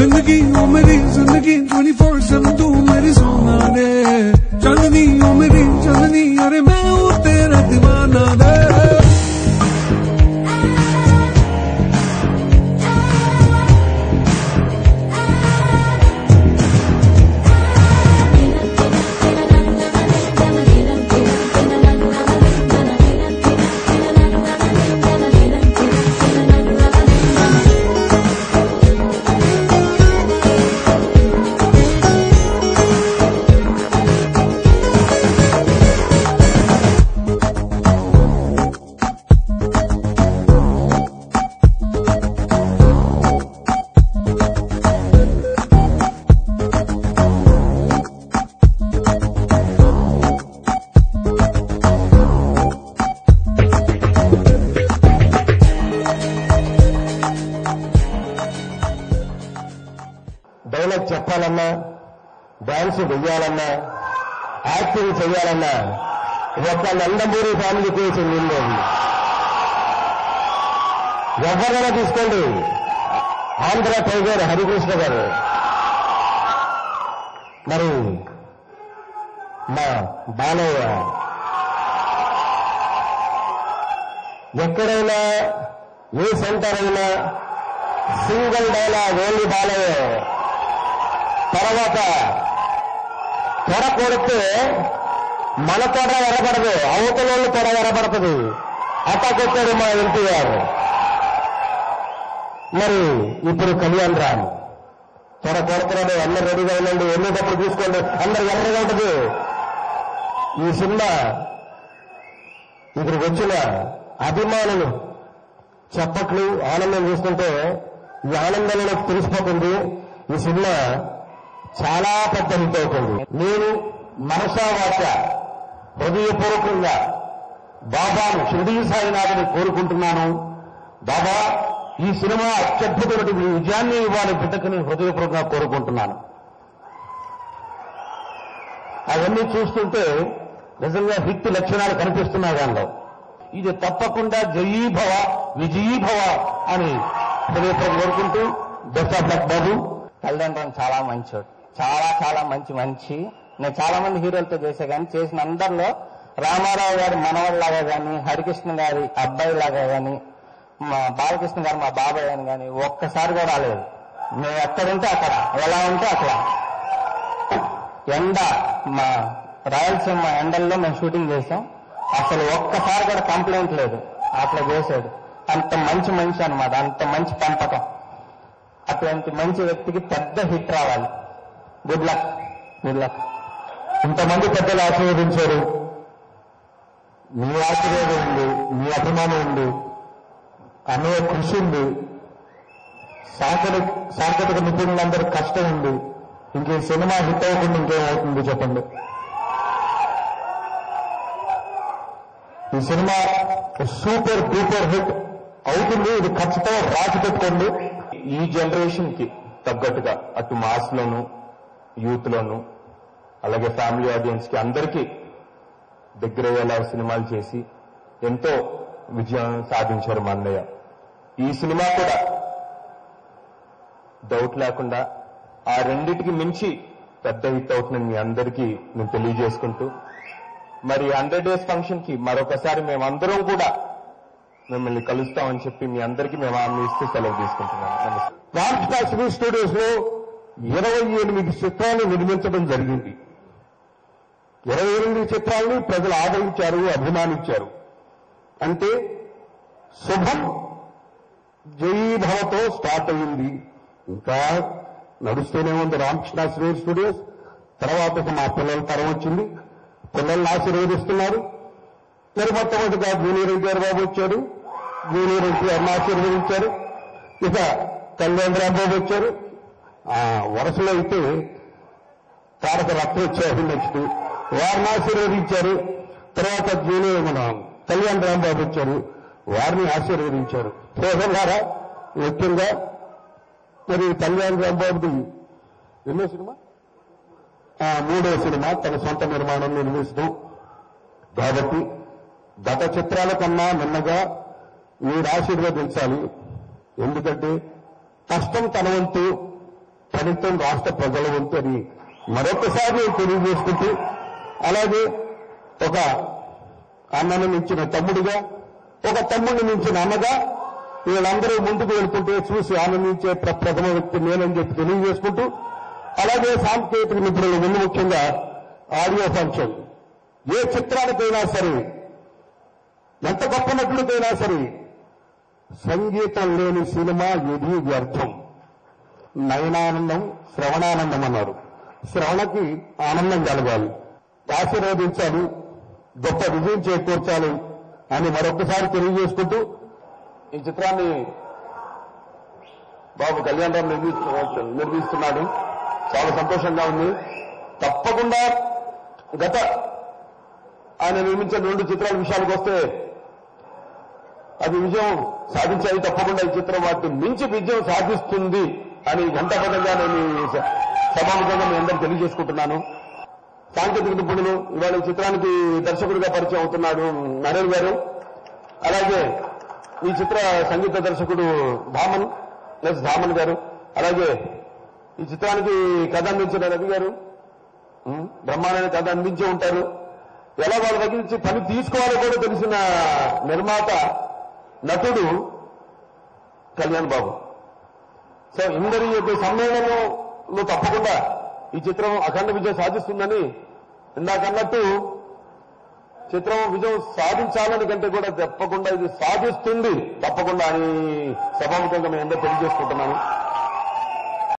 जिंदगी ओ मेरी जिंदगी 24/7 तू मेरी सोना दे चांदनी ओ मेरी चांदनी अरे मैं हूँ तेरा दीवाना दे డైలాగ్ చెప్పాలన్నా డాన్స్ వెయ్యాలన్నా యాక్టింగ్ చేయాలన్నా ఒక నందమూరి ఫ్యామిలీకి చెందింది. ఎవరైనా తీసుకోండి, ఆంధ్ర టైగర్ హరికృష్ణ గారు, మరి మా బాలయ్య, ఎక్కడైనా ఏ సెంటర్ అయినా సింగిల్ డైలాగ్ ఓన్లీ బాలయ్య. తర్వాత తొడ కొడితే మన తొడ ఎరబడదు, అవతల తొడ ఎరబడుతుంది. అట్టకొచ్చాడు మా ఎన్టీఆర్. మరి ఇప్పుడు కళ్యాణ్ రామ్ తొడ కొడుతున్నాడు. అందరు రెడీగా ఉండండి, వెళ్ళేటప్పుడు చూసుకోండి, అందరు ఎర్రగా ఉంటుంది. ఈ సినిమా ఇక్కడికి వచ్చిన అభిమానులు చప్పట్లు ఆనందం చూస్తుంటే ఈ ఆనందంలో తెలిసిపోతుంది ఈ సినిమా చాలా పెద్ద హిట్ అవుతుంది. నేను మనసా వాచ హృదయపూర్వకంగా బాబాను షిరిడీ సాయినాథుని కోరుకుంటున్నాను. బాబా, ఈ సినిమా అత్యద్భుతమైన విజయాన్ని ఇవ్వాలి బిడ్డకని హృదయపూర్వకంగా కోరుకుంటున్నాను. అవన్నీ చూస్తుంటే నిజంగా హిట్ లక్షణాలు కనిపిస్తున్నాయి దానిలో. ఇది తప్పకుండా జయీభవ విజయీభవ అని హృదయపూర్వకంగా కోరుకుంటూ బెస్ట్ ఆఫ్ లక్ బాబు. కళ్యాణ్ చాలా మంచోడు, చాలా చాలా మంచి. నేను చాలా మంది హీరోలతో చేసే కానీ చేసిన అందరిలో రామారావు గారి మనవల్లాగా కానీ, హరికృష్ణ గారి అబ్బాయి లాగా కానీ, మా బాలకృష్ణ గారు మా బాబాయ్ అని కానీ ఒక్కసారి కూడా రాలేదు. మేము ఎక్కడుంటే అక్కడ, ఎలా ఉంటే అక్కడ. ఎండ మా రాయలసీమ ఎండల్లో మేము షూటింగ్ చేసాం, అసలు ఒక్కసారి కూడా కంప్లైంట్ లేదు. అట్లా చేశాడు. అంత మంచి మనిషి అనమాట, అంత మంచి పెంపకం. అటువంటి మంచి వ్యక్తికి పెద్ద హిట్ రావాలి. Good luck, good luck. ఇంతమంది పెద్దలు ఆశీర్వదించారు. మీ ఆశీర్వాదం ఉంది, మీ అభిమానం ఉంది, అన్నయ్య కృషి ఉంది, సాంకేతిక నిపుణులందరూ కష్టం ఉంది. ఇంకే సినిమా హిట్ అవ్వకుండా ఇంకేమవుతుంది చెప్పండి? ఈ సినిమా సూపర్ డూపర్ హిట్ అవుతుంది. ఇది ఖచ్చితంగా రాసి పెట్టుకోండి. ఈ జనరేషన్ కి తగ్గట్టుగా అటు మాస్ లోను, యూత్ లోను, అలాగే ఫ్యామిలీ ఆడియన్స్ కి అందరికీ దగ్గరయ్యేలా సినిమాలు చేసి ఎంతో విజయం సాధించారు మా అన్నయ్య. ఈ సినిమా కూడా డౌట్ లేకుండా ఆ రెండింటికి మించి పెద్ద హిట్ అవుతుందని మీ అందరికీ నేను తెలియజేసుకుంటూ, మరి 100 days ఫంక్షన్ కి మరొకసారి మేమందరం కూడా మిమ్మల్ని కలుస్తామని చెప్పి మీ అందరికీ మేము హామీ ఇస్తూ సెలవు తీసుకుంటున్నాను. నమస్తే. రామ్స్టార్ సినీ స్టూడియోస్ లో 28 చిత్రాలు నిర్మించడం జరిగింది. 28 చిత్రాలని ప్రజలు ఆదరించారు, అభిమానించారు. అంటే శుభం జయీభవతో స్టార్ట్ అయింది. ఇంకా నడుస్తూనే ఉంది రామకృష్ణ సినీ స్టూడియోస్. తర్వాత మా పిల్లల తరం వచ్చింది, పిల్లల్ని ఆశీర్వదిస్తున్నారు. మరి మొట్టమొదటిగా జూనియర్ ఎన్టీఆర్ బాబు వచ్చాడు, జూనియర్ ఎన్టీఆర్ని ఆశీర్వదించారు. ఇక కళ్యాణ్ రాంబాబు వచ్చారు. వరుసలో అయితే తారక రత్నోత్సవం నెక్స్ట్ వారిని ఆశీర్వదించారు. తర్వాత మన కళ్యాణ్ రాంబాబు వచ్చారు, వారిని ఆశీర్వదించారు. సోదరులారా, ముఖ్యంగా మరి కళ్యాణ్ రాంబాబుది ఎన్నో సినిమా, 3వ సినిమా తన సొంత నిర్మాణం నిర్మిస్తూ కాబట్టి గత చిత్రాల కన్నా నిన్నగా మీరు ఆశీర్వదించాలి. ఎందుకంటే కష్టం తన వంతు, ఫలితం రాష్ట్ర ప్రజల వంతు అని మరొకసారి తెలియజేసుకుంటూ, అలాగే ఒక అన్నను మించిన తమ్ముడిగా, ఒక తమ్ముడిని మించిన అన్నగా వీళ్ళందరూ ముందుకు వెళ్తుంటే చూసి ఆనందించే ప్రథమ వ్యక్తి నేనని చెప్పి తెలియజేసుకుంటూ, అలాగే సాంకేతిక నిపుణులు ముందు ముఖ్యంగా ఆడియో ఫంక్షన్ ఏ చిత్రానికైనా సరే, ఎంత గొప్ప నటుడికైనా సరే సంగీతం లేని సినిమా ఏది వ్యర్థం. నయనానందం శ్రవణానందం అన్నారు. శ్రవణకి ఆనందం కలగాలి, ఆశీర్వదించాలి, గొప్ప విజయం చేకూర్చాలి అని మరొకసారి తెలియజేసుకుంటూ ఈ చిత్రాన్ని బాబు కళ్యాణ్ రామ్ నిర్మిస్తున్నాడు. చాలా సంతోషంగా ఉంది. తప్పకుండా గత ఆయన నిర్మించిన 2 చిత్రాల విషయానికి వస్తే అది విజయం సాధించాయి. తప్పకుండా ఈ చిత్రం వాటిని మించి విజయం సాధిస్తుంది అని ఘంటాపథంగా నేను సభాముఖంగా మీ అందరూ తెలియజేసుకుంటున్నాను. సాంకేతిక నిపుణులు ఇవాళ ఈ చిత్రానికి దర్శకుడిగా పరిచయం అవుతున్నాడు నరేన్ గారు. అలాగే ఈ చిత్ర సంగీత దర్శకుడు ధామన్ గారు. అలాగే ఈ చిత్రానికి కథ అందించిన రవి గారు బ్రహ్మాండమైన కథ అందించి ఉంటారు. ఎలా వాళ్ళ దగ్గర నుంచి పని తీసుకోవాలో కూడా తెలిసిన నిర్మాత నటుడు కళ్యాణ్ బాబు. సో ఇందరి యొక్క సమ్మేళనంలో తప్పకుండా ఈ చిత్రం అఖండ విజయం సాధిస్తుందని ఇందాకన్నట్టు చిత్రం విజయం సాధించాలని కంటే కూడా తప్పకుండా ఇది సాధిస్తుంది తప్పకుండా అని సభాముఖంగా మేము అందరూ తెలియజేసుకుంటున్నాము.